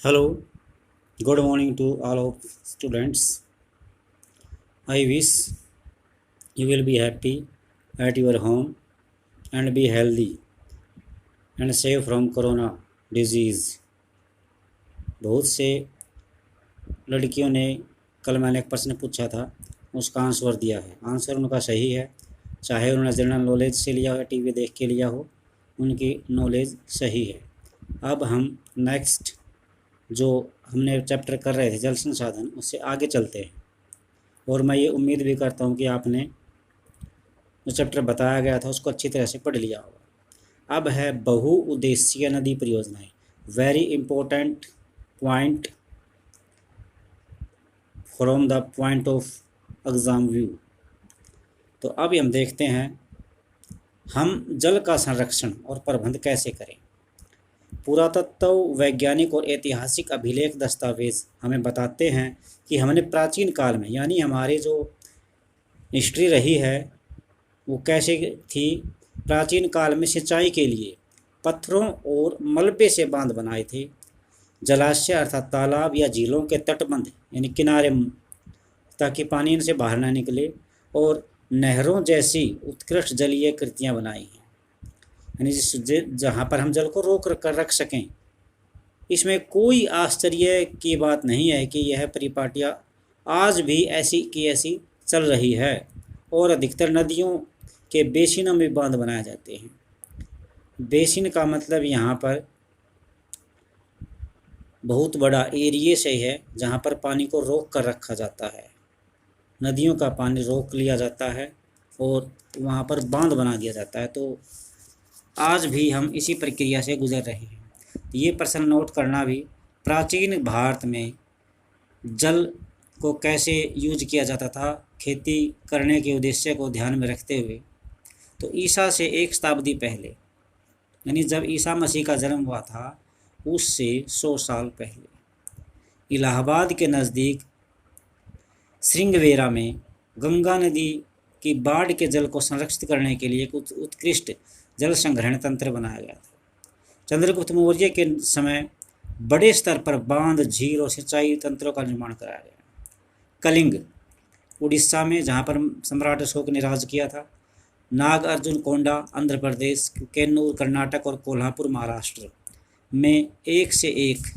Hello, good morning to all of students. I wish you will be happy at your home and be healthy and safe from corona disease. बहुत से लड़कियों ने कल मैंने एक प्रश्न पूछा था, उसका आंसर दिया है। आंसर उनका सही है, चाहे उन्होंने जनरल नॉलेज से लिया हो, टीवी देख के लिया हो, उनकी नॉलेज सही है। अब हम नेक्स्ट जो हमने चैप्टर कर रहे थे जल संसाधन, उससे आगे चलते हैं। और मैं ये उम्मीद भी करता हूँ कि आपने जो चैप्टर बताया गया था उसको अच्छी तरह से पढ़ लिया होगा। अब है बहुउद्देशीय नदी परियोजनाएं, very important point from the point of exam view. तो अब हम देखते हैं हम जल का संरक्षण और प्रबंध कैसे करें। पुरातत्व, वैज्ञानिक और ऐतिहासिक अभिलेख दस्तावेज हमें बताते हैं कि हमने प्राचीन काल में, यानी हमारी जो हिस्ट्री रही है वो कैसे थी। प्राचीन काल में सिंचाई के लिए पत्थरों और मलबे से बांध बनाए थे। जलाशय अर्थात तालाब या झीलों के तटबंध यानी किनारे, ताकि पानी इनसे बाहर ना निकले, और नहरों जैसी उत्कृष्ट जलीय कृतियाँ बनाई हैं, यानी जहाँ पर हम जल को रोक कर रख सकें। इसमें कोई आश्चर्य की बात नहीं है कि यह परिपाटियाँ आज भी ऐसी की ऐसी चल रही है, और अधिकतर नदियों के बेसिनों में बांध बनाए जाते हैं। बेसिन का मतलब यहाँ पर बहुत बड़ा एरिया से है जहाँ पर पानी को रोक कर रखा जाता है। नदियों का पानी रोक लिया जाता है और वहाँ पर बांध बना दिया जाता है। तो आज भी हम इसी प्रक्रिया से गुजर रहे हैं। ये प्रश्न नोट करना भी, प्राचीन भारत में जल को कैसे यूज किया जाता था खेती करने के उद्देश्य को ध्यान में रखते हुए। तो ईसा से 1 शताब्दी पहले, यानी जब ईसा मसीह का जन्म हुआ था उससे 100 साल पहले, इलाहाबाद के नज़दीक श्रृंगवेरा में गंगा नदी की बाढ़ के जल को संरक्षित करने के लिए एक उत्कृष्ट जल संग्रहण तंत्र बनाया गया था। चंद्रगुप्त मौर्य के समय बड़े स्तर पर बांध, झील और सिंचाई तंत्रों का निर्माण कराया गया। कलिंग उड़ीसा में, जहाँ पर सम्राट अशोक ने राज किया था। नागार्जुन कोंडा आंध्र प्रदेश, कैन्नूर कर्नाटक और कोल्हापुर महाराष्ट्र में एक से एक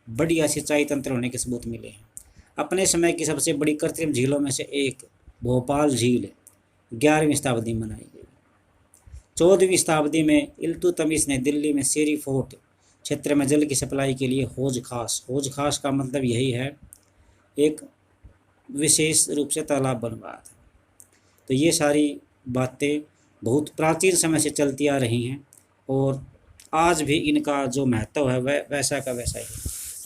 बढ़िया सिंचाई तंत्र होने के सबूत मिले हैं। अपने समय की सबसे बड़ी कृत्रिम झीलों में से एक भोपाल झील 11वीं शताब्दी में बनाई गई। 14वीं शताब्दी में इल्तुतमिश ने दिल्ली में सेरी फोर्ट क्षेत्र में जल की सप्लाई के लिए हौज खास का मतलब यही है, एक विशेष रूप से तालाब बनवाया था। तो ये सारी बातें बहुत प्राचीन समय से चलती आ रही हैं और आज भी इनका जो महत्व है वह वैसा का वैसा ही है।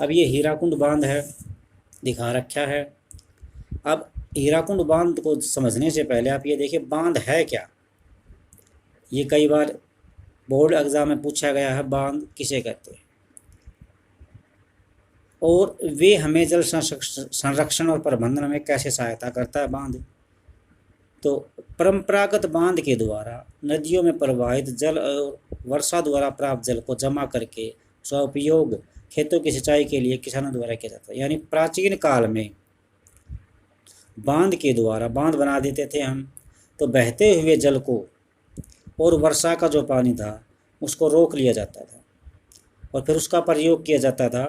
अब ये हीराकुंड बांध है, दिखा रखा है। अब हीराकुंड बांध को समझने से पहले आप ये देखिए बांध है क्या। ये कई बार बोर्ड एग्जाम में पूछा गया है, बांध किसे कहते हैं और वे हमें जल संरक्षण और प्रबंधन में कैसे सहायता करता है बांध। तो परंपरागत बांध के द्वारा नदियों में प्रवाहित जल और वर्षा द्वारा प्राप्त जल को जमा करके उसका उपयोग खेतों की सिंचाई के लिए किसानों द्वारा किया जाता है। यानी प्राचीन काल में बांध के द्वारा बांध बना देते थे हम, तो बहते हुए जल को और वर्षा का जो पानी था उसको रोक लिया जाता था और फिर उसका प्रयोग किया जाता था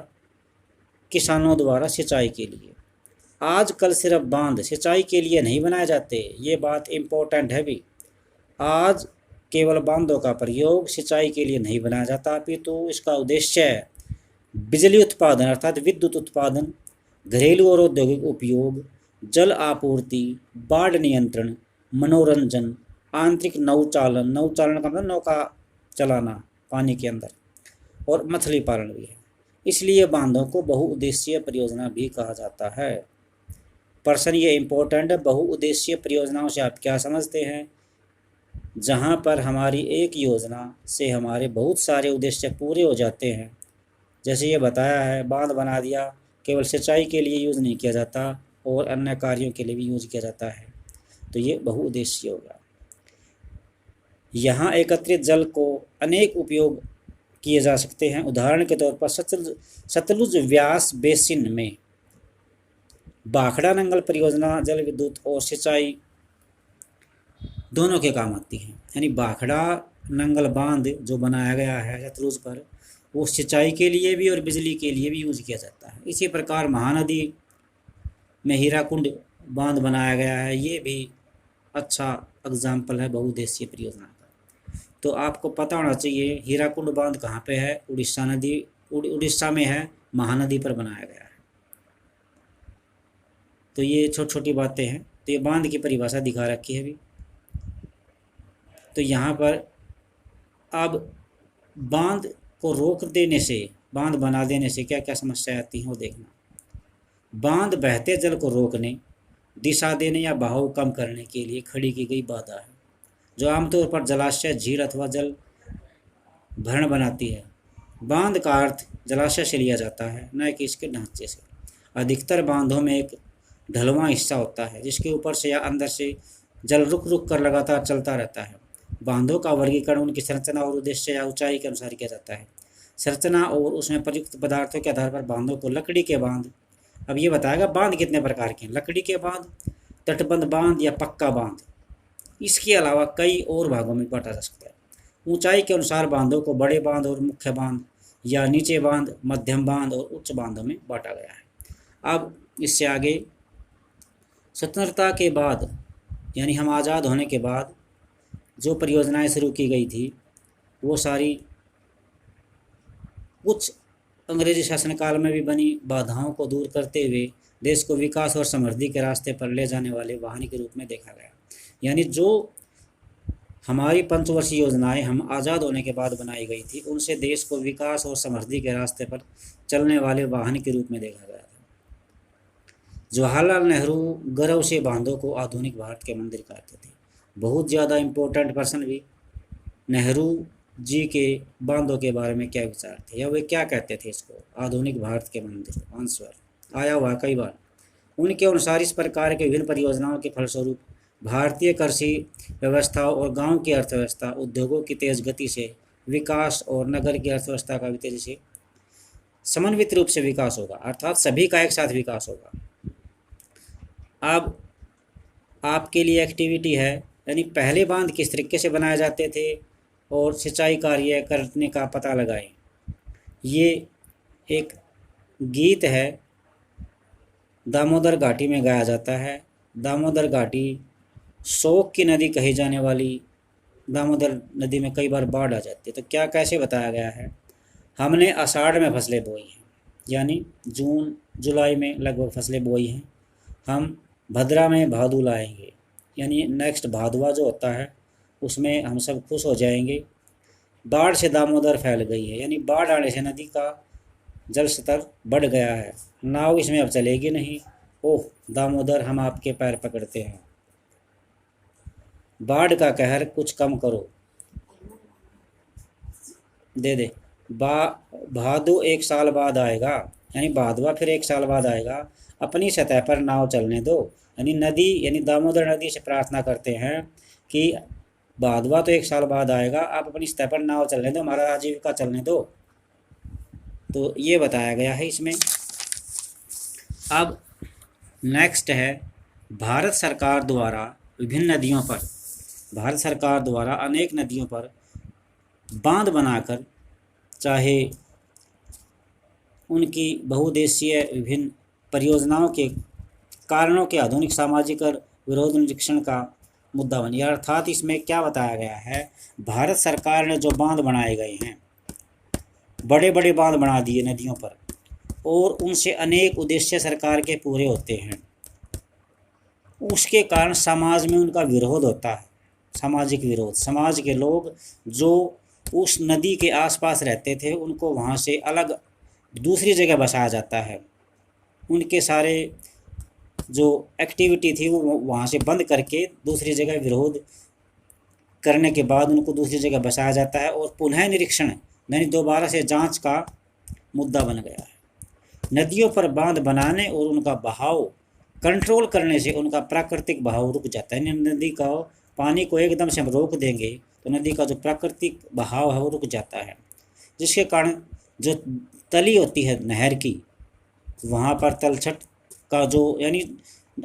किसानों द्वारा सिंचाई के लिए। आजकल सिर्फ बांध सिंचाई के लिए नहीं बनाए जाते, ये बात इम्पोर्टेंट है भी। आज केवल बांधों का प्रयोग सिंचाई के लिए नहीं बनाया जाता, अपितु इसका उद्देश्य है बिजली उत्पादन अर्थात विद्युत उत्पादन, घरेलू और औद्योगिक उपयोग, जल आपूर्ति, बाढ़ नियंत्रण, मनोरंजन, आंतरिक नौचालन का मतलब नौका चलाना पानी के अंदर, और मछली पालन भी है। इसलिए बांधों को बहुउद्देशीय परियोजना भी कहा जाता है। प्रश्न ये इम्पोर्टेंट है, बहुउद्देशीय परियोजनाओं से आप क्या समझते हैं? जहाँ पर हमारी एक योजना से हमारे बहुत सारे उद्देश्य पूरे हो जाते हैं। जैसे ये बताया है, बांध बना दिया, केवल सिंचाई के लिए यूज़ नहीं किया जाता और अन्य कार्यों के लिए भी यूज़ किया जाता है, तो ये बहुउद्देशीय होगा। यहाँ एकत्रित जल को अनेक उपयोग किए जा सकते हैं। उदाहरण के तौर पर सतलुज व्यास बेसिन में भाखड़ा नंगल परियोजना जल विद्युत और सिंचाई दोनों के काम आती है। यानी भाखड़ा नंगल बांध जो बनाया गया है सतलुज पर, वो सिंचाई के लिए भी और बिजली के लिए भी यूज किया जाता है। इसी प्रकार महानदी में हीराकुंड बांध बनाया गया है, ये भी अच्छा एग्जाम्पल है बहुउद्देशीय परियोजना का। तो आपको पता होना चाहिए हीराकुंड बांध कहाँ पे है, उड़ीसा में है, महानदी पर बनाया गया है। तो ये छोटी छोटी बातें हैं। तो ये बांध की परिभाषा दिखा रखी है अभी। तो यहाँ पर अब बांध को रोक देने से, बांध बना देने से क्या क्या समस्या आती हैं वो देखना। बांध बहते जल को रोकने, दिशा देने या बहाव कम करने के लिए खड़ी की गई बाधा है, जो आमतौर पर जलाशय, झील अथवा जल भरण बनाती है। बांध का अर्थ जलाशय से लिया जाता है, न कि इसके ढांचे से। अधिकतर बांधों में एक ढलवां हिस्सा होता है जिसके ऊपर से या अंदर से जल रुक रुक कर लगातार चलता रहता है। बांधों का वर्गीकरण उनकी संरचना और उद्देश्य या ऊंचाई के अनुसार किया जाता है। संरचना और उसमें प्रयुक्त पदार्थों के आधार पर बांधों को लकड़ी के बांध, अब ये बताएगा बांध कितने प्रकार के हैं, लकड़ी के बांध, तटबंध बांध या पक्का बांध। इसके अलावा कई और भागों में बांटा जा सकता है। ऊंचाई के अनुसार बांधों को बड़े बांध और मुख्य बांध या नीचे बांध, मध्यम बांध और उच्च बांधों में बांटा गया है। अब इससे आगे स्वतंत्रता के बाद, यानी हम आज़ाद होने के बाद जो परियोजनाएं शुरू की गई थी वो सारी कुछ अंग्रेजी शासनकाल में भी बनी बाधाओं को दूर करते हुए देश को विकास और समृद्धि के रास्ते पर ले जाने वाले वाहन के रूप में देखा गया। यानी जो हमारी पंचवर्षीय योजनाएं हम आज़ाद होने के बाद बनाई गई थी, उनसे देश को विकास और समृद्धि के रास्ते पर चलने वाले वाहन के रूप में देखा गया था। जवाहरलाल नेहरू गर्व से बांधों को आधुनिक भारत के मंदिर कहते थे। बहुत ज़्यादा इम्पोर्टेंट पर्सन भी नेहरू जी के बांधों के बारे में क्या विचार थे, या वे क्या कहते थे इसको, आधुनिक भारत के मंदिर, आंसर आया हुआ कई बार। उनके अनुसार इस प्रकार के विभिन्न परियोजनाओं के फलस्वरूप भारतीय कृषि व्यवस्था और गांव की अर्थव्यवस्था, उद्योगों की तेज गति से विकास और नगर की अर्थव्यवस्था का भी तेजी से समन्वित रूप से विकास होगा, अर्थात सभी का एक साथ विकास होगा। अब आपके लिए एक्टिविटी है, यानी पहले बांध किस तरीके से बनाए जाते थे और सिंचाई कार्य करने का पता लगाएं। ये एक गीत है, दामोदर घाटी में गाया जाता है। दामोदर घाटी शोक की नदी कही जाने वाली दामोदर नदी में कई बार बाढ़ आ जाती है। तो क्या कैसे बताया गया है, हमने आषाढ़ में फसलें बोई हैं, यानी जून जुलाई में लगभग फसलें बोई हैं। हम भद्रा में भादू लाएंगे, यानी नेक्स्ट भादुआ जो होता है उसमें हम सब खुश हो जाएंगे। बाढ़ से दामोदर फैल गई है, यानी बाढ़ आने से नदी का जल स्तर बढ़ गया है, नाव इसमें अब चलेगी नहीं। ओह दामोदर हम आपके पैर पकड़ते हैं, बाढ़ का कहर कुछ कम करो, दे दे। भादु एक साल बाद आएगा, यानी भादुआ फिर एक साल बाद आएगा, अपनी सतह पर नाव चलने दो। यानी नदी, यानी दामोदर नदी से प्रार्थना करते हैं कि भादुआ तो एक साल बाद आएगा, आप अपनी सतह पर नाव चलने दो, हमारा आजीविका चलने दो। तो ये बताया गया है इसमें। अब नेक्स्ट है भारत सरकार द्वारा विभिन्न नदियों पर, भारत सरकार द्वारा अनेक नदियों पर बांध बनाकर, चाहे उनकी बहुउद्देशीय विभिन्न परियोजनाओं के कारणों के आधुनिक सामाजिक और विरोध निरीक्षण का मुद्दा बनी। अर्थात इसमें क्या बताया गया है, भारत सरकार ने जो बांध बनाए गए हैं, बड़े बड़े बांध बना दिए नदियों पर, और उनसे अनेक उद्देश्य सरकार के पूरे होते हैं, उसके कारण समाज में उनका विरोध होता है, सामाजिक विरोध। समाज के लोग जो उस नदी के आसपास रहते थे उनको वहाँ से अलग दूसरी जगह बसाया जाता है, उनके सारे जो एक्टिविटी थी वो वहाँ से बंद करके दूसरी जगह विरोध करने के बाद उनको दूसरी जगह बसाया जाता है, और पुनः निरीक्षण यानी दोबारा से जांच का मुद्दा बन गया है। नदियों पर बांध बनाने और उनका बहाव कंट्रोल करने से उनका प्राकृतिक बहाव रुक जाता है। नदी का पानी को एकदम से हम रोक देंगे तो नदी का जो प्राकृतिक बहाव है वो रुक जाता है। जिसके कारण जो तली होती है नहर की, वहाँ पर तलछट का जो, यानी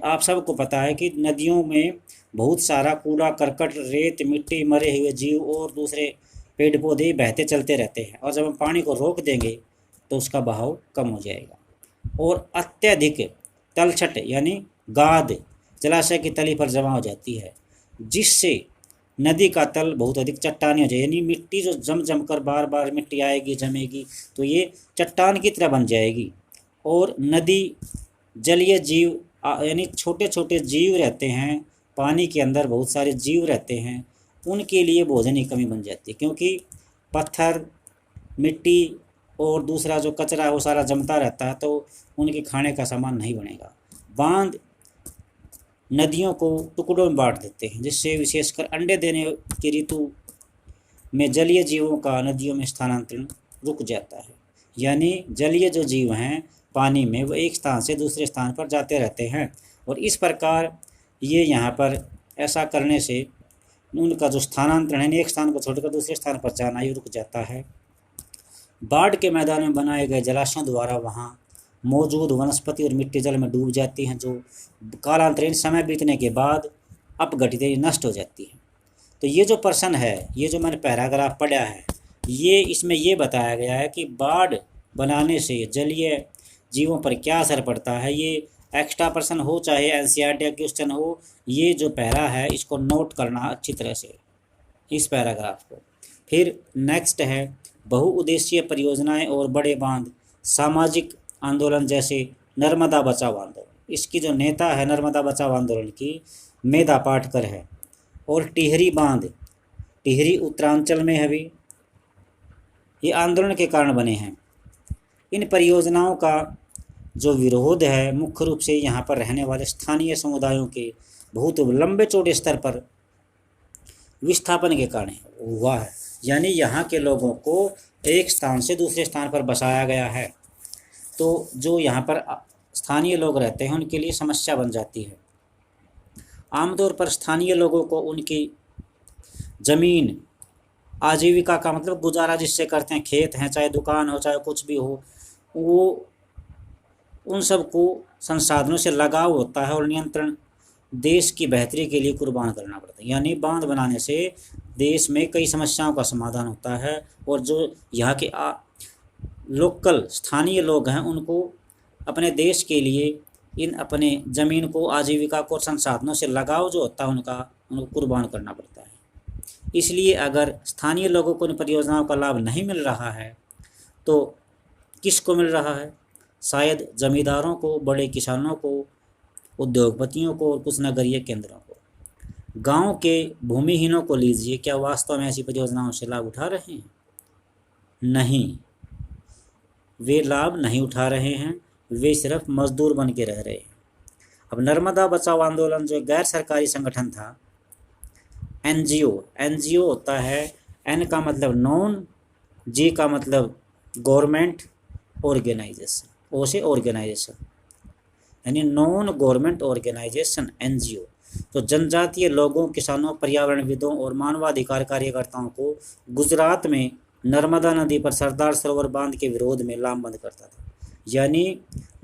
आप सबको पता है कि नदियों में बहुत सारा कूड़ा करकट, रेत, मिट्टी, मरे हुए जीव और दूसरे पेड़ पौधे बहते चलते रहते हैं, और जब हम पानी को रोक देंगे तो उसका बहाव कम हो जाएगा। और अत्यधिक तलछट यानी गाद जलाशय की तली पर जमा हो जाती है, जिससे नदी का तल बहुत अधिक चट्टानी हो जाए, यानी मिट्टी जो जम जम कर बार बार मिट्टी आएगी, जमेगी, तो ये चट्टान की तरह बन जाएगी। और नदी जलीय जीव यानी छोटे छोटे जीव रहते हैं, पानी के अंदर बहुत सारे जीव रहते हैं, उनके लिए भोजन की कमी बन जाती है, क्योंकि पत्थर, मिट्टी और दूसरा जो कचरा है वो सारा जमता रहता है, तो उनके खाने का सामान नहीं बनेगा। बांध नदियों को टुकड़ों में बांट देते हैं, जिससे विशेषकर अंडे देने की ऋतु में जलीय जीवों का नदियों में स्थानांतरण रुक जाता है। यानी जलीय जो जीव हैं पानी में, वो एक स्थान से दूसरे स्थान पर जाते रहते हैं, और इस प्रकार ये यहाँ पर ऐसा करने से उनका जो स्थानांतरण है, एक स्थान को छोड़कर दूसरे स्थान पर जाना, ये रुक जाता है। बाढ़ के मैदान में बनाए गए जलाशयों द्वारा वहाँ मौजूद वनस्पति और मिट्टी जल में डूब जाती हैं, जो कालांतरीन समय बीतने के बाद अपघटित नष्ट हो जाती है। तो ये जो प्रश्न है, ये जो मैंने पैराग्राफ पढ़ा है, ये इसमें ये बताया गया है कि बाढ़ बनाने से जलीय जीवों पर क्या असर पड़ता है। ये एक्स्ट्रा प्रश्न हो चाहे एनसीईआरटी का क्वेश्चन हो, ये जो पैरा है इसको नोट करना अच्छी तरह से, इस पैराग्राफ को। फिर नेक्स्ट है बहुउद्देशीय परियोजनाएं और बड़े बांध, सामाजिक आंदोलन जैसे नर्मदा बचाओ आंदोलन। इसकी जो नेता है नर्मदा बचाओ आंदोलन की, मेधा पाटकर है। और टिहरी बांध, टिहरी उत्तरांचल में है भी, ये आंदोलन के कारण बने हैं। इन परियोजनाओं का जो विरोध है मुख्य रूप से यहाँ पर रहने वाले स्थानीय समुदायों के बहुत लंबे चौड़े स्तर पर विस्थापन के कारण हुआ है। यानी यहाँ के लोगों को एक स्थान से दूसरे स्थान पर बसाया गया है, तो जो यहाँ पर स्थानीय लोग रहते हैं उनके लिए समस्या बन जाती है। आमतौर पर स्थानीय लोगों को उनकी ज़मीन, आजीविका का मतलब गुजारा जिससे करते हैं, खेत हैं, चाहे दुकान हो, चाहे कुछ भी हो, वो उन सब को संसाधनों से लगाव होता है और नियंत्रण देश की बेहतरी के लिए कुर्बान करना पड़ता है। यानी बांध बनाने से देश में कई समस्याओं का समाधान होता है, और जो यहाँ के लोकल स्थानीय लोग हैं उनको अपने देश के लिए इन अपने ज़मीन को, आजीविका को, संसाधनों से लगाव जो होता है उनको कुर्बान करना पड़ता है। इसलिए अगर स्थानीय लोगों को इन परियोजनाओं का लाभ नहीं मिल रहा है तो किसको मिल रहा है? शायद जमींदारों को, बड़े किसानों को, उद्योगपतियों को और कुछ नगरीय केंद्रों को। गांव के भूमिहीनों को लीजिए, क्या वास्तव में ऐसी परियोजनाओं से लाभ उठा रहे हैं? नहीं, वे लाभ नहीं उठा रहे हैं, वे सिर्फ मजदूर बन के रह रहे हैं। अब नर्मदा बचाओ आंदोलन जो गैर सरकारी संगठन था, एनजीओ होता है, एन का मतलब नॉन, जी का मतलब गवर्नमेंट ऑर्गेनाइजेशन, ओ से ऑर्गेनाइजेशन, यानी नॉन गवर्नमेंट ऑर्गेनाइजेशन एनजीओ। तो जनजातीय लोगों, किसानों, पर्यावरणविदों और मानवाधिकार कार्यकर्ताओं को गुजरात में नर्मदा नदी पर सरदार सरोवर बांध के विरोध में लामबंद करता था। यानी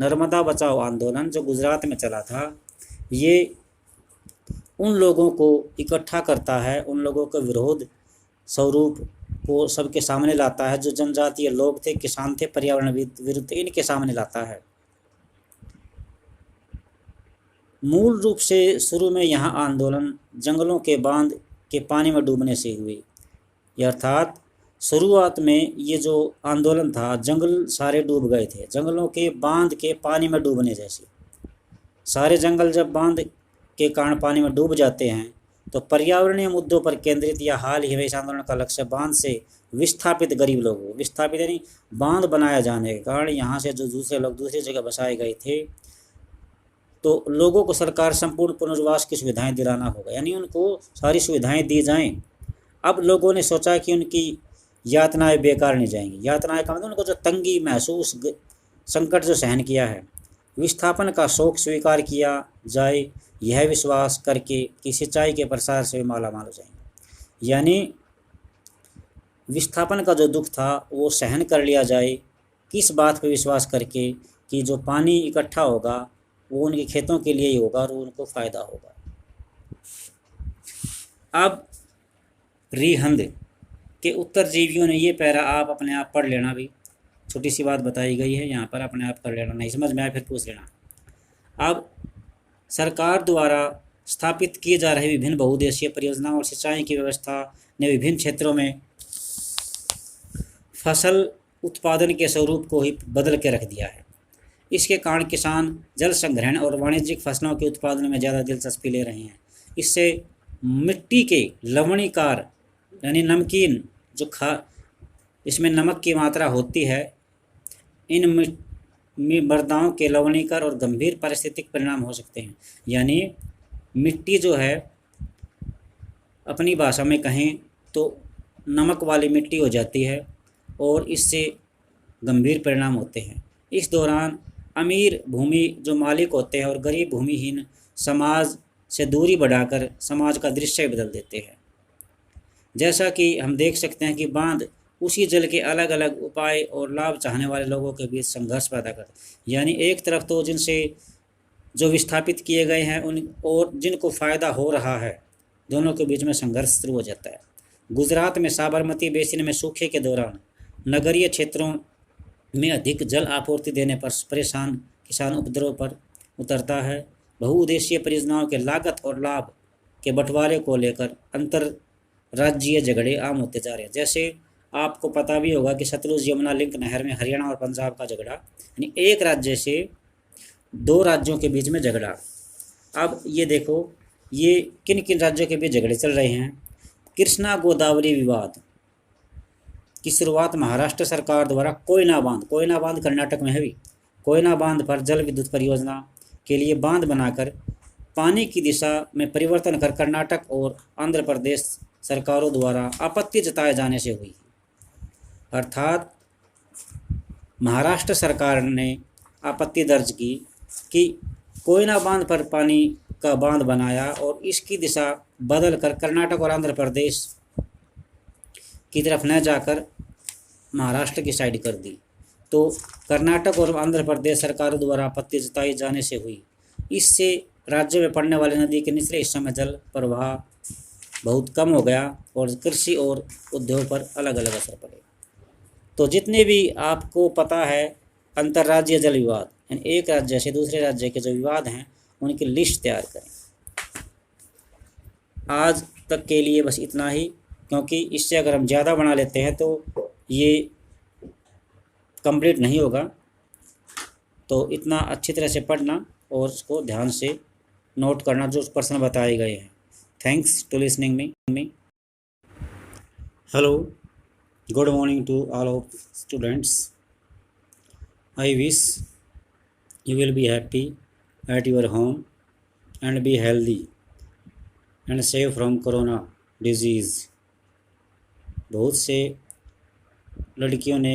नर्मदा बचाओ आंदोलन जो गुजरात में चला था, ये उन लोगों को इकट्ठा करता है, उन लोगों के विरोध स्वरूप को सबके सामने लाता है, जो जनजातीय लोग थे, किसान थे, पर्यावरण विरुद्ध, इनके सामने लाता है। मूल रूप से शुरू में यहाँ आंदोलन जंगलों के बांध के पानी में डूबने से हुई, अर्थात शुरुआत में ये जो आंदोलन था, जंगल सारे डूब गए थे, जंगलों के बांध के पानी में डूबने जैसे। सारे जंगल जब बांध के कारण पानी में डूब जाते हैं तो पर्यावरणीय मुद्दों पर केंद्रित या हाल ही में इस आंदोलन का लक्ष्य बांध से विस्थापित गरीब लोगों, विस्थापित यानी बांध बनाया जाने के कारण यहाँ से जो दूसरे लोग दूसरी जगह बसाए गए थे, तो लोगों को सरकार संपूर्ण पुनर्वास की सुविधाएं दिलाना होगा, यानी उनको सारी सुविधाएं दी जाएं। अब लोगों ने सोचा कि उनकी यातनाएं बेकार नहीं जाएंगी। यातनाएं का मतलब उनको जो तंगी महसूस, संकट जो सहन किया है, विस्थापन का शोक स्वीकार किया जाए, यह विश्वास करके कि सिंचाई के प्रसार से माला माल हो जाएंगे। यानी विस्थापन का जो दुख था वो सहन कर लिया जाए, किस बात पर विश्वास करके कि जो पानी इकट्ठा होगा वो उनके खेतों के लिए ही होगा और उनको फ़ायदा होगा। अब रिहंद के उत्तरजीवियों ने ये पैरा आप अपने आप पढ़ लेना, भी छोटी सी बात बताई गई है यहाँ पर, अपने आप कर लेना, नहीं समझ में आए फिर पूछ लेना। अब सरकार द्वारा स्थापित किए जा रहे विभिन्न बहुउद्देशीय परियोजनाओं और सिंचाई की व्यवस्था ने विभिन्न क्षेत्रों में फसल उत्पादन के स्वरूप को ही बदल के रख दिया है। इसके कारण किसान जल संग्रहण और वाणिज्यिक फसलों के उत्पादन में ज़्यादा दिलचस्पी ले रहे हैं। इससे मिट्टी के लवणीकार यानी नमकीन जो इसमें नमक की मात्रा होती है, इन मृदाओं के लवणीकर और गंभीर पारिस्थितिक परिणाम हो सकते हैं। यानी मिट्टी जो है, अपनी भाषा में कहें तो नमक वाली मिट्टी हो जाती है और इससे गंभीर परिणाम होते हैं। इस दौरान अमीर भूमि जो मालिक होते हैं और गरीब भूमिहीन समाज से दूरी बढ़ाकर समाज का दृश्य बदल देते हैं। जैसा कि हम देख सकते हैं कि बांध उसी जल के अलग अलग उपाय और लाभ चाहने वाले लोगों के बीच संघर्ष पैदा करते हैं। यानी एक तरफ तो जिनसे जो विस्थापित किए गए हैं उन और जिनको फ़ायदा हो रहा है, दोनों के बीच में संघर्ष शुरू हो जाता है। गुजरात में साबरमती बेसिन में सूखे के दौरान नगरीय क्षेत्रों में अधिक जल आपूर्ति देने पर परेशान किसान उपद्रव पर उतरता है। बहुउद्देशीय परियोजनाओं के लागत और लाभ के बंटवारे को लेकर अंतर राज्यीय झगड़े आम होते जा रहे हैं। जैसे आपको पता भी होगा कि सतलुज यमुना लिंक नहर में हरियाणा और पंजाब का झगड़ा, यानी एक राज्य से दो राज्यों के बीच में झगड़ा। अब ये देखो ये किन किन राज्यों के बीच झगड़े चल रहे हैं। कृष्णा गोदावरी विवाद की शुरुआत महाराष्ट्र सरकार द्वारा कोयना बांध कर्नाटक में है भी, कोयना बांध पर जल विद्युत परियोजना के लिए बांध बनाकर पानी की दिशा में परिवर्तन कर कर्नाटक और आंध्र प्रदेश सरकारों द्वारा आपत्ति जताए जाने से हुई। अर्थात महाराष्ट्र सरकार ने आपत्ति दर्ज की कि कोयना बांध पर पानी का बांध बनाया और इसकी दिशा बदल कर कर्नाटक और आंध्र प्रदेश की तरफ न जाकर महाराष्ट्र की साइड कर दी। तो कर्नाटक और आंध्र प्रदेश सरकारों द्वारा आपत्ति जताई जाने से हुई। इससे राज्य में पड़ने वाली नदी के निचले हिस्सों में जल प्रवाह बहुत कम हो गया और कृषि और उद्योग पर अलग अलग असर पड़े। तो जितने भी आपको पता है अंतर्राज्यीय जल विवाद, यानी एक राज्य से दूसरे राज्य के जो विवाद हैं उनकी लिस्ट तैयार करें। आज तक के लिए बस इतना ही, क्योंकि इससे अगर हम ज़्यादा बना लेते हैं तो ये कंप्लीट नहीं होगा। तो इतना अच्छी तरह से पढ़ना और उसको ध्यान से नोट करना जो प्रश्न बताए गए हैं। Thanks to listening me. Hello, good morning to all of students. I wish you will be happy at your home and be healthy and safe from corona disease। बहुत से लड़कियों ने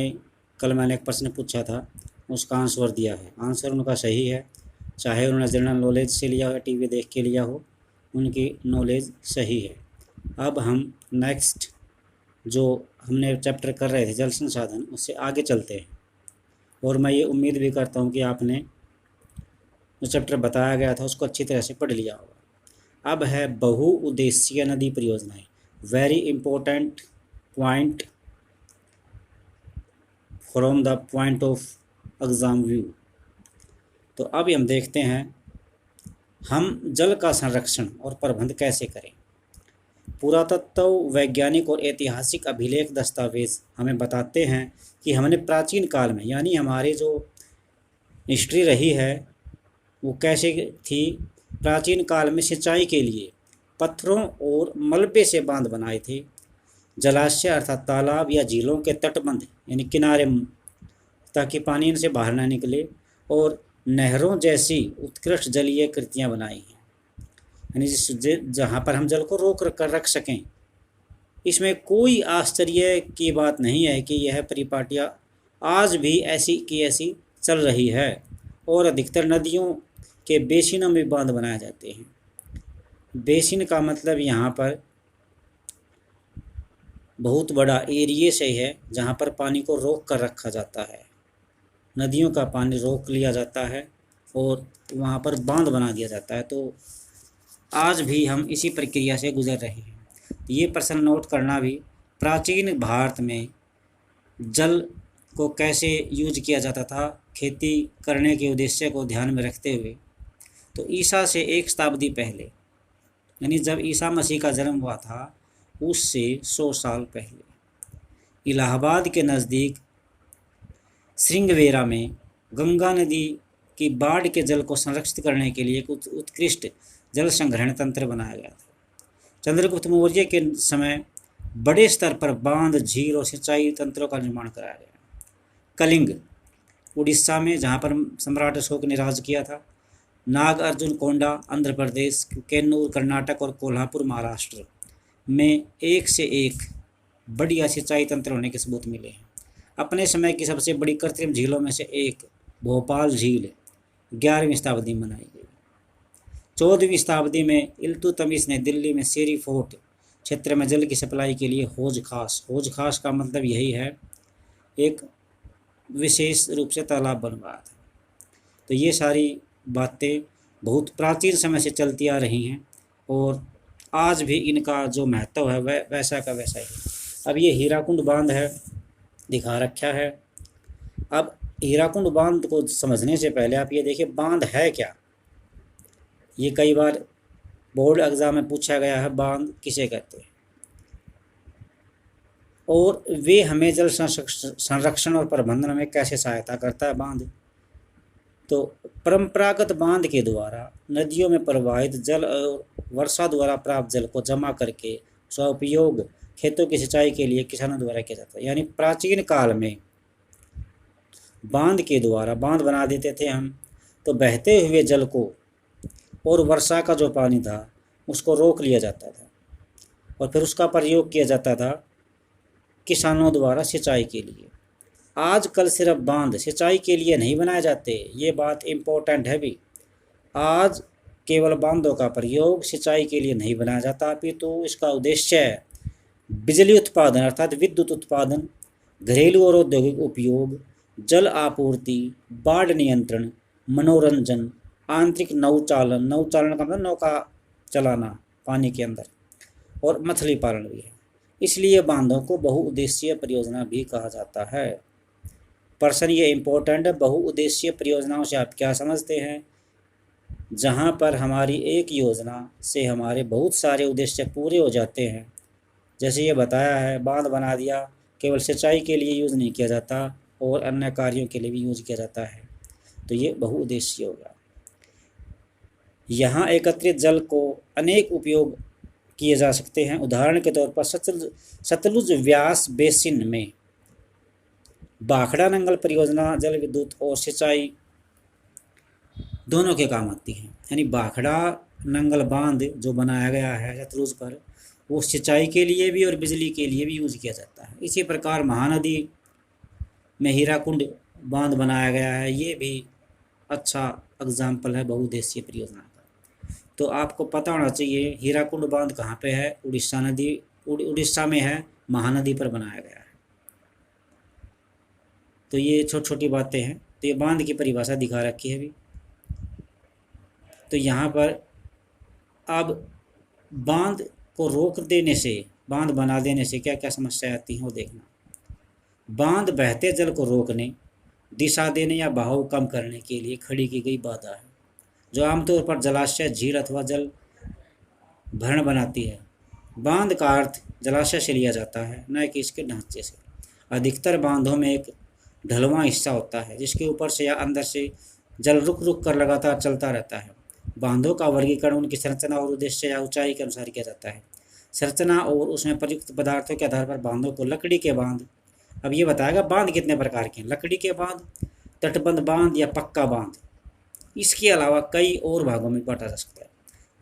कल मैंने एक प्रश्न पूछा था, उसका आंसर दिया है। आंसर उनका सही है, चाहे उन्होंने जनरल नॉलेज से लिया हो या टीवी देख के लिया हो, उनकी नॉलेज सही है। अब हम नेक्स्ट जो हमने चैप्टर कर रहे थे जल संसाधन, उससे आगे चलते हैं। और मैं ये उम्मीद भी करता हूँ कि आपने जो चैप्टर बताया गया था उसको अच्छी तरह से पढ़ लिया होगा। अब है बहुउद्देशीय नदी परियोजनाएं, very important point from the point of exam view. तो अब हम देखते हैं हम जल का संरक्षण और प्रबंध कैसे करें। पुरातत्व, वैज्ञानिक और ऐतिहासिक अभिलेख दस्तावेज हमें बताते हैं कि हमने प्राचीन काल में, यानी हमारी जो हिस्ट्री रही है वो कैसे थी। प्राचीन काल में सिंचाई के लिए पत्थरों और मलबे से बांध बनाए थे। जलाशय अर्थात तालाब या झीलों के तटबंध यानी किनारे, ताकि पानी इनसे बाहर ना निकले, और नहरों जैसी उत्कृष्ट जलीय कृतियाँ बनाई हैं, यानी जहाँ पर हम जल को रोक कर रख सकें। इसमें कोई आश्चर्य की बात नहीं है कि यह परिपाटियाँ आज भी ऐसी की ऐसी चल रही है और अधिकतर नदियों के बेसिनों में बांध बनाए जाते हैं। बेसिन का मतलब यहाँ पर बहुत बड़ा एरिया से है जहाँ पर पानी को रोक कर रखा जाता है, नदियों का पानी रोक लिया जाता है और वहाँ पर बांध बना दिया जाता है। तो आज भी हम इसी प्रक्रिया से गुजर रहे हैं। ये प्रश्न नोट करना भी, प्राचीन भारत में जल को कैसे यूज किया जाता था खेती करने के उद्देश्य को ध्यान में रखते हुए। तो ईसा से 1 शताब्दी पहले, यानी जब ईसा मसीह का जन्म हुआ था उससे 100 साल पहले इलाहाबाद के नज़दीक श्रृंगवेरा में गंगा नदी की बाढ़ के जल को संरक्षित करने के लिए एक उत्कृष्ट जल संग्रहण तंत्र बनाया गया था। चंद्रगुप्त मौर्य के समय बड़े स्तर पर बांध, झील और सिंचाई तंत्रों का निर्माण कराया गया। कलिंग उड़ीसा में, जहाँ पर सम्राट अशोक ने राज किया था, नागार्जुन कोंडा आंध्र प्रदेश, कैन्नूर कर्नाटक और कोल्हापुर महाराष्ट्र में एक से एक बढ़िया सिंचाई तंत्र होने के सबूत मिले हैं। अपने समय की सबसे बड़ी कृत्रिम झीलों में से एक भोपाल झील 11वीं शताब्दी में बनाई गई। 14वीं शताब्दी में इल्तुतमिश ने दिल्ली में शेरी फोर्ट क्षेत्र में जल की सप्लाई के लिए हौज खास का मतलब यही है, एक विशेष रूप से तालाब बनवाया था। तो ये सारी बातें बहुत प्राचीन समय से चलती आ रही हैं और आज भी इनका जो महत्व है वह वैसा का वैसा ही। अब ये हीराकुंड बांध है, दिखा रखा है। अब हीराकुंड बांध को समझने से पहले आप ये देखिए बांध है क्या। ये कई बार बोर्ड एग्जाम में पूछा गया है, बांध किसे कहते हैं और वे हमें जल संरक्षण और प्रबंधन में कैसे सहायता करता है बांध। तो परंपरागत बांध के द्वारा नदियों में प्रवाहित जल और वर्षा द्वारा प्राप्त जल को जमा करके उसका उपयोग खेतों की सिंचाई के लिए किसानों द्वारा किया जाता है। यानी प्राचीन काल में बांध के द्वारा बांध बना देते थे हम, तो बहते हुए जल को और वर्षा का जो पानी था उसको रोक लिया जाता था और फिर उसका प्रयोग किया जाता था किसानों द्वारा सिंचाई के लिए। आजकल सिर्फ बांध सिंचाई के लिए नहीं बनाए जाते, ये बात इम्पोर्टेंट है भी। आज केवल बांधों का प्रयोग सिंचाई के लिए नहीं बनाया जाता, अपितु इसका उद्देश्य है बिजली उत्पादन अर्थात विद्युत उत्पादन, घरेलू और औद्योगिक उपयोग, जल आपूर्ति, बाढ़ नियंत्रण, मनोरंजन, आंतरिक नौचालन का मतलब नौका चलाना पानी के अंदर, और मछली पालन भी है। इसलिए बांधों को बहुउद्देशीय परियोजना भी कहा जाता है। प्रश्न ये इम्पोर्टेंट है, बहुउद्देशीय परियोजनाओं से आप क्या समझते हैं? जहाँ पर हमारी एक योजना से हमारे बहुत सारे उद्देश्य पूरे हो जाते हैं। जैसे ये बताया है, बांध बना दिया, केवल सिंचाई के लिए यूज़ नहीं किया जाता और अन्य कार्यों के लिए भी यूज़ किया जाता है, तो ये बहुउद्देशीय होगा। यहाँ एकत्रित जल को अनेक उपयोग किए जा सकते हैं। उदाहरण के तौर पर सतलुज व्यास बेसिन में भाखड़ा नंगल परियोजना जल विद्युत और सिंचाई दोनों के काम आती हैं। यानी भाखड़ा नंगल बांध जो बनाया गया है सतलुज पर, वो सिंचाई के लिए भी और बिजली के लिए भी यूज़ किया जाता है। इसी प्रकार महानदी में हीराकुंड बांध बनाया गया है, ये भी अच्छा एग्जाम्पल है बहुउद्देशीय परियोजना का। तो आपको पता होना चाहिए हीराकुंड बांध कहाँ पे है, उड़ीसा में है, महानदी पर बनाया गया है। तो ये छोटी छोटी बातें हैं। तो ये बांध की परिभाषा दिखा रखी है अभी। तो यहाँ पर अब बांध को रोक देने से, बांध बना देने से क्या क्या समस्या आती हैं वो देखना। बांध बहते जल को रोकने, दिशा देने या बहाव कम करने के लिए खड़ी की गई बाधा है, जो आमतौर पर जलाशय, झील अथवा जल भरण बनाती है। बांध का अर्थ जलाशय से लिया जाता है, न कि इसके ढांचे से। अधिकतर बांधों में एक ढलवां हिस्सा होता है जिसके ऊपर से या अंदर से जल रुक रुक कर लगातार चलता रहता है। बांधों का वर्गीकरण उनकी संरचना और उद्देश्य या ऊंचाई के अनुसार किया जाता है। संरचना और उसमें प्रयुक्त पदार्थों के आधार पर बांधों को लकड़ी के बांध, अब ये बताएगा बांध कितने प्रकार के हैं, लकड़ी के बांध, तटबंध बांध या पक्का बांध। इसके अलावा कई और भागों में बांटा जा सकता है।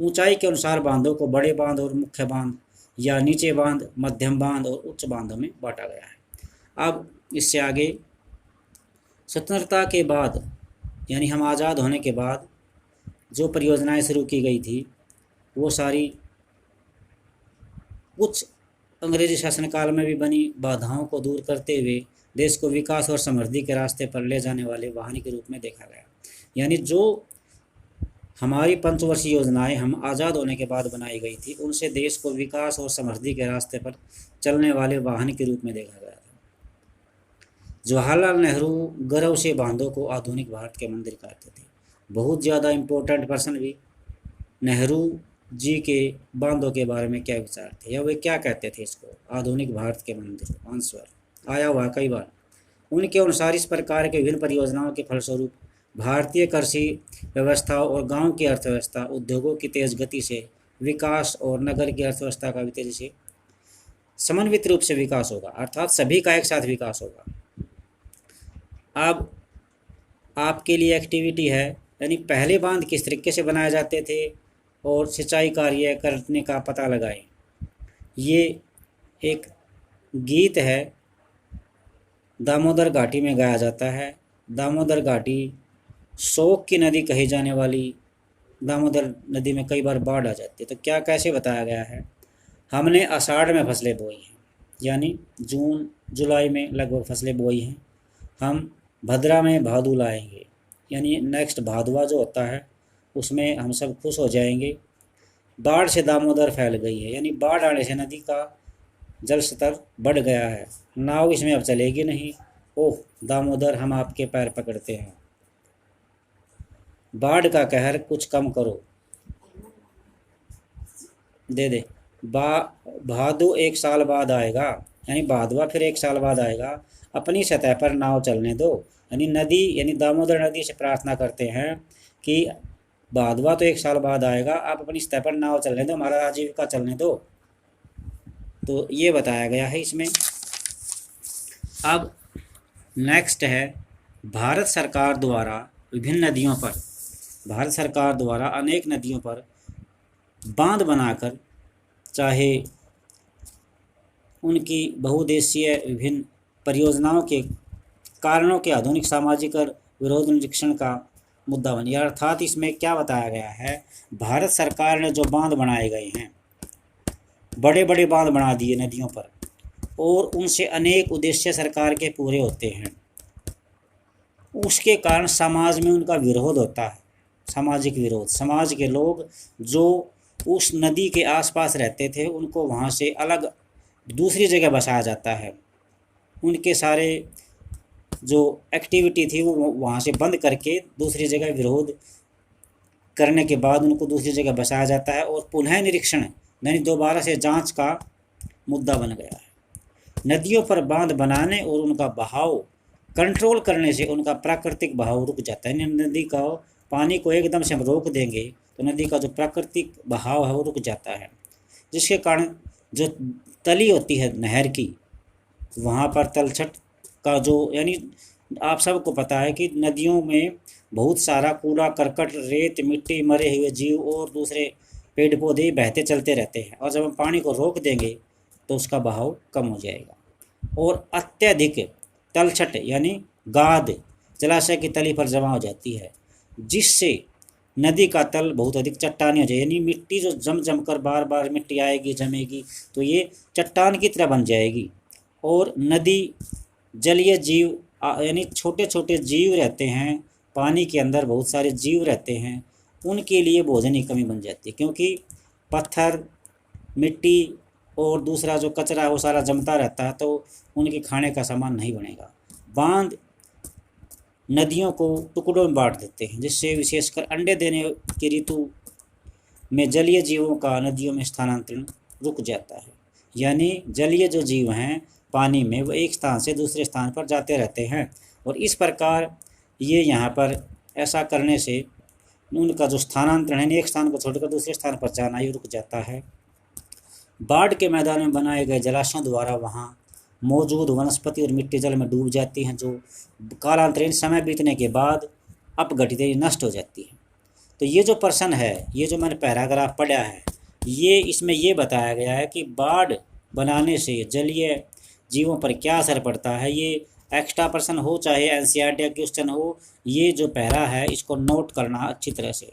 ऊंचाई के अनुसार बांधों को बड़े बांध और मुख्य बांध या नीचे बांध, मध्यम बांध और उच्च बांधों में बांटा गया है। अब इससे आगे स्वतंत्रता के बाद, यानी हम आज़ाद होने के बाद जो परियोजनाएं शुरू की गई थी वो सारी कुछ अंग्रेजी शासनकाल में भी बनी बाधाओं को दूर करते हुए देश को विकास और समृद्धि के रास्ते पर ले जाने वाले वाहन के रूप में देखा गया। यानी जो हमारी पंचवर्षीय योजनाएं हम आज़ाद होने के बाद बनाई गई थी, उनसे देश को विकास और समृद्धि के रास्ते पर चलने वाले वाहन के रूप में देखा गया था। जवाहरलाल नेहरू गर्व से बांधों को आधुनिक भारत के मंदिर कहते थे। बहुत ज़्यादा इम्पोर्टेंट पर्सन भी नेहरू जी के बांधों के बारे में क्या विचार थे, या वे क्या कहते थे इसको आधुनिक भारत के मंदिर। आंसर आया हुआ कई बार। उनके अनुसार इस प्रकार के विभिन्न परियोजनाओं के फलस्वरूप भारतीय कृषि व्यवस्था और गांव की अर्थव्यवस्था, उद्योगों की तेज गति से विकास और नगर की अर्थव्यवस्था का भी तेजी से समन्वित रूप से विकास होगा, अर्थात सभी का एक साथ विकास होगा। अब आपके लिए एक्टिविटी है, यानी पहले बांध किस तरीके से बनाए जाते थे और सिंचाई कार्य करने का पता लगाएं। ये एक गीत है, दामोदर घाटी में गाया जाता है। दामोदर घाटी शोक की नदी कही जाने वाली दामोदर नदी में कई बार बाढ़ आ जाती है। तो क्या कैसे बताया गया है, हमने आषाढ़ में फसलें बोई हैं, यानी जून जुलाई में लगभग फसलें बोई हैं। हम भद्रा में भादू लाएंगे, यानी नेक्स्ट भादवा जो होता है उसमें हम सब खुश हो जाएंगे। बाढ़ से दामोदर फैल गई है, यानी बाढ़ आने से नदी का जल स्तर बढ़ गया है, नाव इसमें अब चलेगी नहीं। ओह दामोदर हम आपके पैर पकड़ते हैं, बाढ़ का कहर कुछ कम करो, दे दे। भादु एक साल बाद आएगा, यानी भादवा फिर एक साल बाद आएगा, अपनी सतह पर नाव चलने दो। यानी नदी, यानी दामोदर नदी से प्रार्थना करते हैं कि भादवा तो एक साल बाद आएगा, आप अपनी सतह पर नाव चलने दो, हमारा आजीविका चलने दो। तो ये बताया गया है इसमें। अब नेक्स्ट है, भारत सरकार द्वारा विभिन्न नदियों पर, भारत सरकार द्वारा अनेक नदियों पर बांध बनाकर, चाहे उनकी बहुउद्देशीय विभिन्न परियोजनाओं के कारणों के आधुनिक सामाजिक और विरोध निरीक्षण का मुद्दा बनी। अर्थात इसमें क्या बताया गया है, भारत सरकार ने जो बांध बनाए गए हैं, बड़े बड़े बांध बना दिए नदियों पर, और उनसे अनेक उद्देश्य सरकार के पूरे होते हैं, उसके कारण समाज में उनका विरोध होता है, सामाजिक विरोध। समाज के लोग जो उस नदी के आसपास रहते थे उनको वहाँ से अलग दूसरी जगह बसाया जाता है, उनके सारे जो एक्टिविटी थी वो वहाँ से बंद करके दूसरी जगह विरोध करने के बाद उनको दूसरी जगह बसाया जाता है, और पुनः निरीक्षण यानी दोबारा से जांच का मुद्दा बन गया है। नदियों पर बांध बनाने और उनका बहाव कंट्रोल करने से उनका प्राकृतिक बहाव रुक जाता है। नदी का पानी को एकदम से हम रोक देंगे तो नदी का जो प्राकृतिक बहाव है वो रुक जाता है, जिसके कारण जो तली होती है नहर की, वहाँ पर तलछट का जो, यानी आप सबको पता है कि नदियों में बहुत सारा कूड़ा करकट, रेत, मिट्टी, मरे हुए जीव और दूसरे पेड़ पौधे बहते चलते रहते हैं, और जब हम पानी को रोक देंगे तो उसका बहाव कम हो जाएगा। और अत्यधिक तलछट यानी गाद जलाशय की तली पर जमा हो जाती है, जिससे नदी का तल बहुत अधिक चट्टानी हो जाए, यानी मिट्टी जो जम कर बार बार मिट्टी आएगी, जमेगी, तो ये चट्टान की तरह बन जाएगी। और नदी जलीय जीव यानी छोटे छोटे जीव रहते हैं पानी के अंदर, बहुत सारे जीव रहते हैं, उनके लिए भोजन की कमी बन जाती है, क्योंकि पत्थर, मिट्टी और दूसरा जो कचरा है वो सारा जमता रहता है, तो उनके खाने का सामान नहीं बनेगा। बांध नदियों को टुकड़ों में बांट देते हैं, जिससे विशेषकर अंडे देने की ऋतु में जलीय जीवों का नदियों में स्थानांतरण रुक जाता है। यानी जलीय जो जीव हैं पानी में, वो एक स्थान से दूसरे स्थान पर जाते रहते हैं, और इस प्रकार ये यहाँ पर ऐसा करने से उनका जो स्थानांतरण है, एक स्थान को छोड़कर दूसरे स्थान पर जाना, ये रुक जाता है। बाढ़ के मैदान में बनाए गए जलाशयों द्वारा वहाँ मौजूद वनस्पति और मिट्टी जल में डूब जाती हैं, जो कालांतरीन समय बीतने के बाद अपघटित नष्ट हो जाती है। तो ये जो प्रश्न है, ये जो मैंने पैराग्राफ पढ़ा है, ये इसमें ये बताया गया है कि बाढ़ बनाने से जलीय जीवों पर क्या असर पड़ता है। ये एक्स्ट्रा प्रश्न हो चाहे एनसीईआरटी क्वेश्चन हो, ये जो पैरा है इसको नोट करना अच्छी तरह से,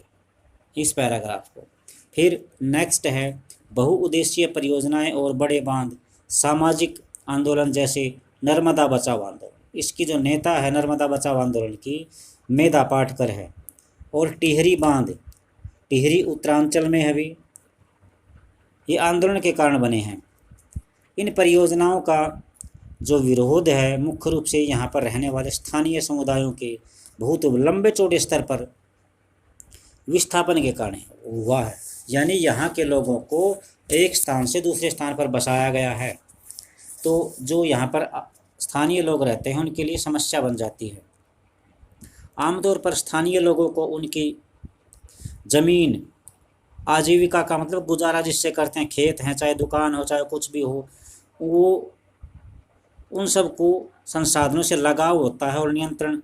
इस पैराग्राफ को। फिर नेक्स्ट है बहुउद्देशीय परियोजनाएं और बड़े बांध सामाजिक आंदोलन जैसे नर्मदा बचाओ आंदोलन, इसकी जो नेता है नर्मदा बचाओ आंदोलन की मेधा पाटकर है। और टिहरी बांध, टिहरी उत्तरांचल में है भी, ये आंदोलन के कारण बने हैं। इन परियोजनाओं का जो विरोध है मुख्य रूप से यहाँ पर रहने वाले स्थानीय समुदायों के बहुत लंबे चौड़े स्तर पर विस्थापन के कारण हुआ है, यानी यहाँ के लोगों को एक स्थान से दूसरे स्थान पर बसाया गया है, तो जो यहाँ पर स्थानीय लोग रहते हैं उनके लिए समस्या बन जाती है। आमतौर पर स्थानीय लोगों को उनकी ज़मीन, आजीविका का मतलब गुजारा जिससे करते हैं, खेत हैं चाहे दुकान हो चाहे कुछ भी हो, वो उन सब को संसाधनों से लगाव होता है और नियंत्रण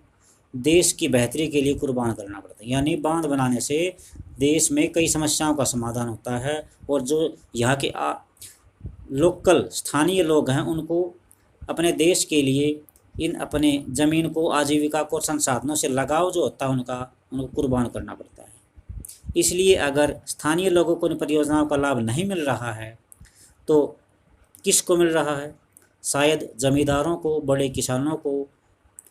देश की बेहतरी के लिए कुर्बान करना पड़ता है। यानी बांध बनाने से देश में कई समस्याओं का समाधान होता है और जो यहाँ के लोकल स्थानीय लोग हैं उनको अपने देश के लिए इन अपने ज़मीन को, आजीविका को, संसाधनों से लगाव जो होता है उनको कुर्बान करना पड़ता है। इसलिए अगर स्थानीय लोगों को इन परियोजनाओं का लाभ नहीं मिल रहा है तो किसको मिल रहा है? शायद जमींदारों को, बड़े किसानों को,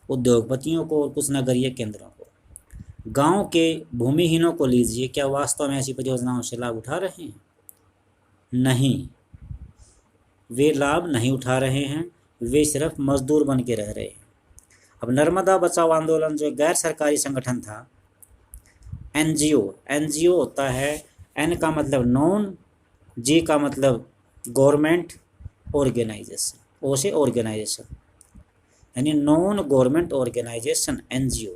उद्योगपतियों को और कुछ नगरीय केंद्रों को। गांव के भूमिहीनों को लीजिए, क्या वास्तव में ऐसी परियोजनाओं से लाभ उठा रहे हैं? नहीं, वे लाभ नहीं उठा रहे हैं, वे सिर्फ मजदूर बन के रह रहे हैं। अब नर्मदा बचाओ आंदोलन जो गैर सरकारी संगठन था, एनजीओ होता है, एन का मतलब नॉन, जी का मतलब गवर्नमेंट ऑर्गेनाइजेशन, ओ से ऑर्गेनाइजेशन, यानी नॉन गवर्नमेंट ऑर्गेनाइजेशन एनजीओ,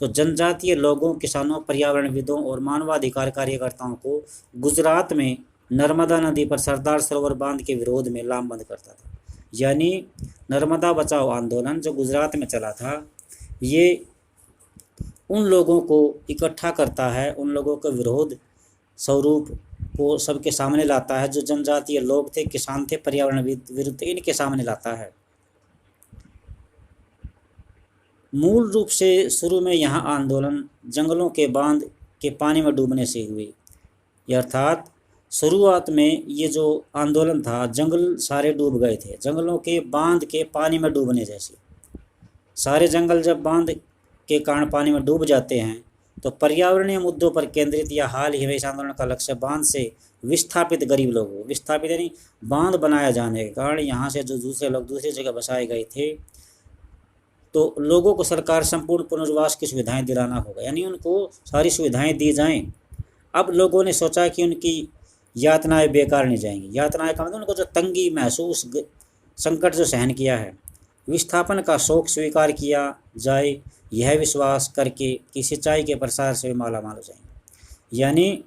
तो जनजातीय लोगों, किसानों, पर्यावरणविदों और मानवाधिकार कार्यकर्ताओं को गुजरात में नर्मदा नदी पर सरदार सरोवर बांध के विरोध में लामबंद करता था। यानी नर्मदा बचाओ आंदोलन जो गुजरात में चला था, ये उन लोगों को इकट्ठा करता है, उन लोगों के विरोध स्वरूप को सबके सामने लाता है, जो जनजातीय लोग थे, किसान थे, पर्यावरण विरुद्ध, इनके सामने लाता है। मूल रूप से शुरू में यहाँ आंदोलन जंगलों के बांध के पानी में डूबने से हुई, अर्थात शुरुआत में ये जो आंदोलन था, जंगल सारे डूब गए थे, जंगलों के बांध के पानी में डूबने जैसे। सारे जंगल जब बांध के कारण पानी में डूब जाते हैं तो पर्यावरणीय मुद्दों पर केंद्रित या हाल ही में इस आंदोलन का लक्ष्य बांध से विस्थापित गरीब लोगों, विस्थापित यानी बांध बनाया जाने के कारण यहाँ से जो दूसरे लोग दूसरी जगह बसाए गए थे, तो लोगों को सरकार संपूर्ण पुनर्वास की सुविधाएं दिलाना होगा, यानी उनको सारी सुविधाएं दी जाएं। अब लोगों ने सोचा कि उनकी यातनाएं बेकार नहीं जाएंगी। यातनाएं का मतलब उनको जो तंगी महसूस, संकट जो सहन किया है, विस्थापन का शोक स्वीकार किया जाए, यह विश्वास करके कि सिंचाई के प्रसार से माला माल हो जाएंगे। यानी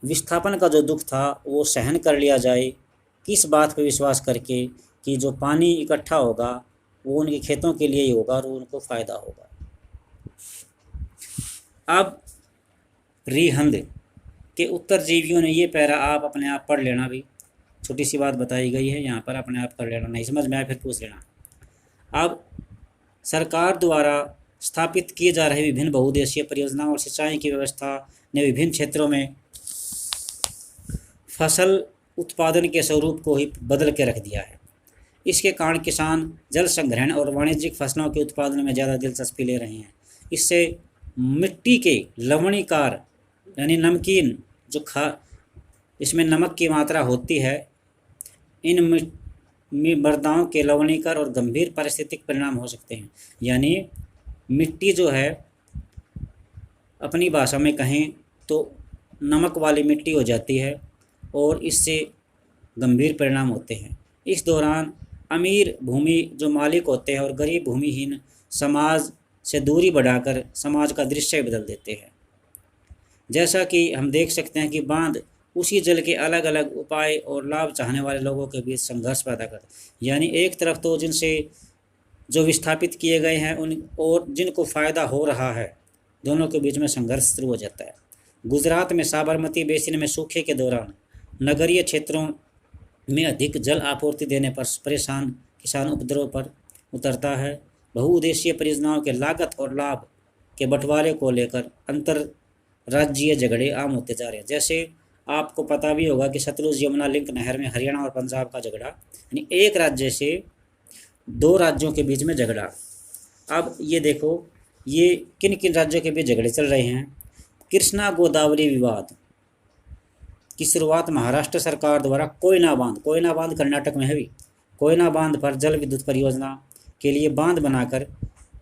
विस्थापन का जो दुख था वो सहन कर लिया जाए, किस बात पर विश्वास करके कि जो पानी इकट्ठा होगा वो उनके खेतों के लिए ही होगा और उनको फ़ायदा होगा। अब रिहंद के उत्तरजीवियों ने ये पैरा आप अपने आप पढ़ लेना, भी छोटी सी बात बताई गई है यहाँ पर, अपने आप कर लेना, नहीं समझ में आए फिर पूछ लेना। अब सरकार द्वारा स्थापित किए जा रहे विभिन्न बहुउद्देशीय परियोजनाओं और सिंचाई की व्यवस्था ने विभिन्न क्षेत्रों में फसल उत्पादन के स्वरूप को ही बदल के रख दिया है। इसके कारण किसान जल संग्रहण और वाणिज्यिक फसलों के उत्पादन में ज़्यादा दिलचस्पी ले रहे हैं। इससे मिट्टी के लवणीकार यानी नमकीन जो इसमें नमक की मात्रा होती है, इन मृदाओं के लवणीकर और गंभीर पारिस्थितिक परिणाम हो सकते हैं। यानी मिट्टी जो है, अपनी भाषा में कहें तो नमक वाली मिट्टी हो जाती है और इससे गंभीर परिणाम होते हैं। इस दौरान अमीर भूमि जो मालिक होते हैं और गरीब भूमिहीन समाज से दूरी बढ़ाकर समाज का दृश्य बदल देते हैं। जैसा कि हम देख सकते हैं कि बांध उसी जल के अलग अलग उपाय और लाभ चाहने वाले लोगों के बीच संघर्ष पैदा करता है। यानी एक तरफ तो जिनसे जो विस्थापित किए गए हैं उन और जिनको फ़ायदा हो रहा है, दोनों के बीच में संघर्ष शुरू हो जाता है। गुजरात में साबरमती बेसिन में सूखे के दौरान नगरीय क्षेत्रों में अधिक जल आपूर्ति देने पर परेशान किसान उपद्रव पर उतरता है। बहुउद्देशीय परियोजनाओं के लागत और लाभ के बंटवारे को लेकर अंतर राज्यीय झगड़े आम होते जा रहे हैं। जैसे आपको पता भी होगा कि सतलुज यमुना लिंक नहर में हरियाणा और पंजाब का झगड़ा, यानी एक राज्य से दो राज्यों के बीच में झगड़ा। अब ये देखो, ये किन किन राज्यों के बीच झगड़े चल रहे हैं। कृष्णा गोदावरी विवाद की शुरुआत महाराष्ट्र सरकार द्वारा कोयना बांध कर्नाटक में है भी, कोयना बांध पर जल विद्युत परियोजना के लिए बांध बनाकर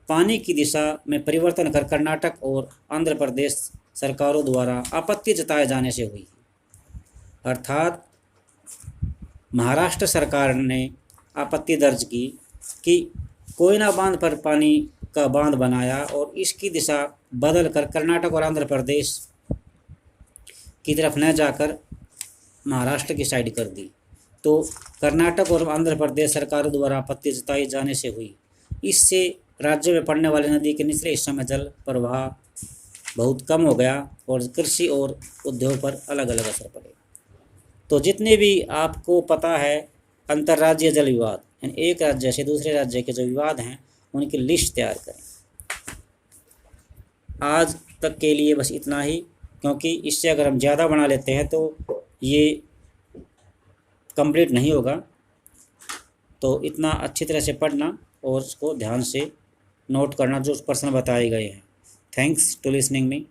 पानी की दिशा में परिवर्तन कर कर्नाटक और आंध्र प्रदेश सरकारों द्वारा आपत्ति जताए जाने से हुई। अर्थात महाराष्ट्र सरकार ने आपत्ति दर्ज की कि कोयना बांध पर पानी का बांध बनाया और इसकी दिशा बदल कर कर्नाटक और आंध्र प्रदेश की तरफ न जाकर महाराष्ट्र की साइड कर दी। तो कर्नाटक और आंध्र प्रदेश सरकारों द्वारा आपत्ति जताई जाने से हुई। इससे राज्य में पड़ने वाले नदी के निचले हिस्सों में जल प्रवाह बहुत कम हो गया और कृषि और उद्योग पर अलग अलग असर पड़े। तो जितने भी आपको पता है अंतर्राज्यीय जल विवाद, यानी एक राज्य से दूसरे राज्य के जो विवाद हैं उनकी लिस्ट तैयार करें। आज तक के लिए बस इतना ही, क्योंकि इससे अगर हम ज़्यादा बना लेते हैं तो ये कंप्लीट नहीं होगा। तो इतना अच्छी तरह से पढ़ना और उसको ध्यान से नोट करना जो प्रश्न बताए गए हैं। Thanks to listening me.